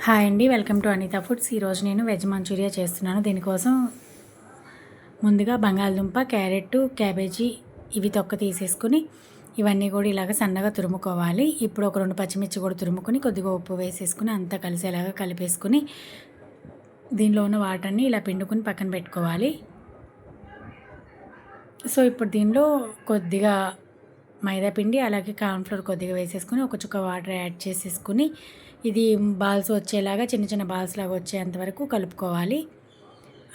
Hi అండి, welcome to Anitha foods. ఈరోజు నేను వెజ్ మంచూరియా చేస్తున్నాను. దీనికోసం ముందుగా బంగాళదుంప, క్యారెట్, క్యాబేజీ ఇవి తొక్క తీసేసుకుని ఇవన్నీ కూడా ఇలాగ సన్నగా తురుముకోవాలి. ఇప్పుడు ఒక 2 పచ్చిమిర్చి కూడా తురుముకొని కొద్దిగా ఉప్పు వేసేసుకుని అంతా కలిసేలాగా కలిపేసుకుని దీనిలో ఉన్న వాటర్ని ఇలా పిండుకుని పక్కన పెట్టుకోవాలి. సో ఇప్పుడు దీనిలో కొద్దిగా మైదా పిండి అలాగే కార్న్‌ఫ్లోర్ కొద్దిగా వేసేసుకుని ఒక చుక్క వాటర్ యాడ్ చేసేసుకుని ఇది బాల్స్ వచ్చేలాగా చిన్న చిన్న బాల్స్ లాగా వచ్చేంత వరకు కలుపుకోవాలి.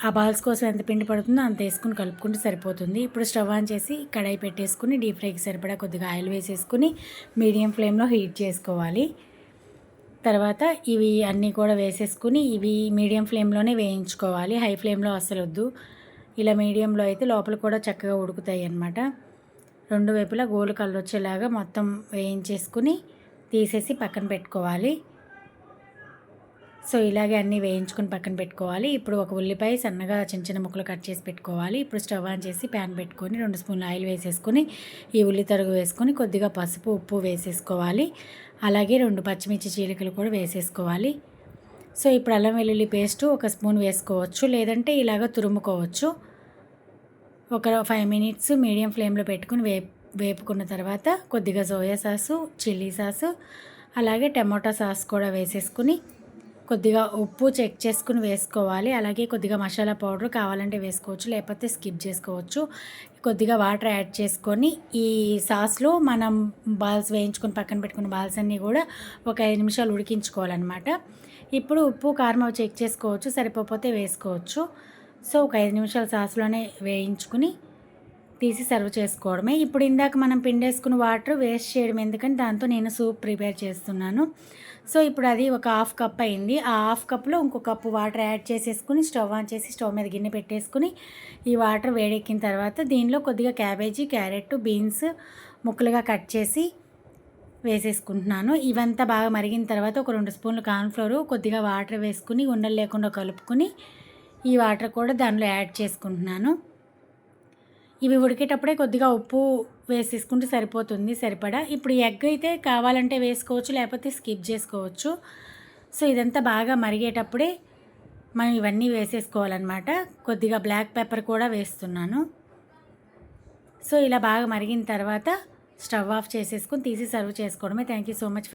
ఆ బాల్స్ కోసం ఎంత పిండి పడుతుందో అంత వేసుకుని కలుపుకుంటే సరిపోతుంది. ఇప్పుడు స్టవ్ ఆన్ చేసి కడాయి పెట్టేసుకుని డీప్ ఫ్రైకి సరిపడా కొద్దిగా ఆయిల్ వేసేసుకుని మీడియం ఫ్లేమ్లో హీట్ చేసుకోవాలి. తర్వాత ఇవి అన్నీ కూడా వేసేసుకుని ఇవి మీడియం ఫ్లేమ్లోనే వేయించుకోవాలి. హై ఫ్లేమ్లో అస్సలు వద్దు. ఇలా మీడియంలో అయితే లోపల కూడా చక్కగా ఉడుకుతాయి అన్నమాట. రెండు వైపులా గోల్డ్ కలర్ వచ్చేలాగా మొత్తం వేయించేసుకుని తీసేసి పక్కన పెట్టుకోవాలి. సో ఇలాగే అన్నీ వేయించుకుని పక్కన పెట్టుకోవాలి. ఇప్పుడు ఒక ఉల్లిపాయ సన్నగా చిన్న చిన్న ముక్కలు కట్ చేసి పెట్టుకోవాలి. ఇప్పుడు స్టవ్ ఆన్ చేసి ప్యాన్ పెట్టుకొని 2 స్పూన్ల ఆయిల్ వేసేసుకొని ఈ ఉల్లి తరుగు వేసుకొని కొద్దిగా పసుపు, ఉప్పు వేసేసుకోవాలి. అలాగే 2 పచ్చిమిర్చి చీలికలు కూడా వేసేసుకోవాలి. సో ఇప్పుడు అల్లం వెల్లుల్లి పేస్టు ఒక స్పూన్ వేసుకోవచ్చు, లేదంటే ఇలాగ తురుముకోవచ్చు. ఒక 5 మినిట్స్ మీడియం ఫ్లేమ్లో పెట్టుకుని వేపుకున్న తర్వాత కొద్దిగా సోయా సాసు, చిల్లీ సాసు అలాగే టమాటా సాస్ కూడా వేసేసుకుని కొద్దిగా ఉప్పు చెక్ చేసుకుని వేసుకోవాలి. అలాగే కొద్దిగా మసాలా పౌడర్ కావాలంటే వేసుకోవచ్చు, లేకపోతే స్కిప్ చేసుకోవచ్చు. కొద్దిగా వాటర్ యాడ్ చేసుకొని ఈ సాస్లో మనం బాల్స్ వేయించుకొని పక్కన పెట్టుకున్న బాల్స్ అన్నీ కూడా ఒక 5 నిమిషాలు ఉడికించుకోవాలన్నమాట. ఇప్పుడు ఉప్పు కారం అవి చెక్ చేసుకోవచ్చు, సరిపోతే వేసుకోవచ్చు. సో ఒక 5 నిమిషాలు సాస్లోనే వేయించుకుని తీసి సర్వ్ చేసుకోవడమే. ఇప్పుడు ఇందాక మనం పిండేసుకున్న వాటర్ వేస్ట్ చేయడం ఎందుకని దాంతో నేను సూప్ ప్రిపేర్ చేస్తున్నాను. సో ఇప్పుడు అది ఒక హాఫ్ కప్ అయింది. ఆ హాఫ్ కప్లో ఇంకో కప్పు వాటర్ యాడ్ చేసేసుకుని స్టవ్ ఆన్ చేసి స్టవ్ మీద గిన్నె పెట్టేసుకుని ఈ వాటర్ వేడెక్కిన తర్వాత దీనిలో కొద్దిగా క్యాబేజీ, క్యారెట్, బీన్స్ ముక్కలుగా కట్ చేసి వేసేసుకుంటున్నాను. ఇవంతా బాగా మరిగిన తర్వాత ఒక 2 స్పూన్లు కార్న్‌ఫ్లోర్ కొద్దిగా వాటర్ వేసుకుని ఉండలు లేకుండా కలుపుకొని ఈ వాటర్ కూడా దానిలో యాడ్ చేసుకుంటున్నాను. ఇవి ఉడికేటప్పుడే కొద్దిగా ఉప్పు వేసేసుకుంటే సరిపోతుంది సరిపడా. ఇప్పుడు ఎగ్ అయితే కావాలంటే వేసుకోవచ్చు, లేకపోతే స్కిప్ చేసుకోవచ్చు. సో ఇదంతా బాగా మరిగేటప్పుడే మనం ఇవన్నీ వేసేసుకోవాలన్నమాట. కొద్దిగా బ్లాక్ పెప్పర్ కూడా వేస్తున్నాను. సో ఇలా బాగా మరిగిన తర్వాత స్టవ్ ఆఫ్ చేసేసుకొని తీసి సర్వ్ చేసుకోవడమే. Thank you so much.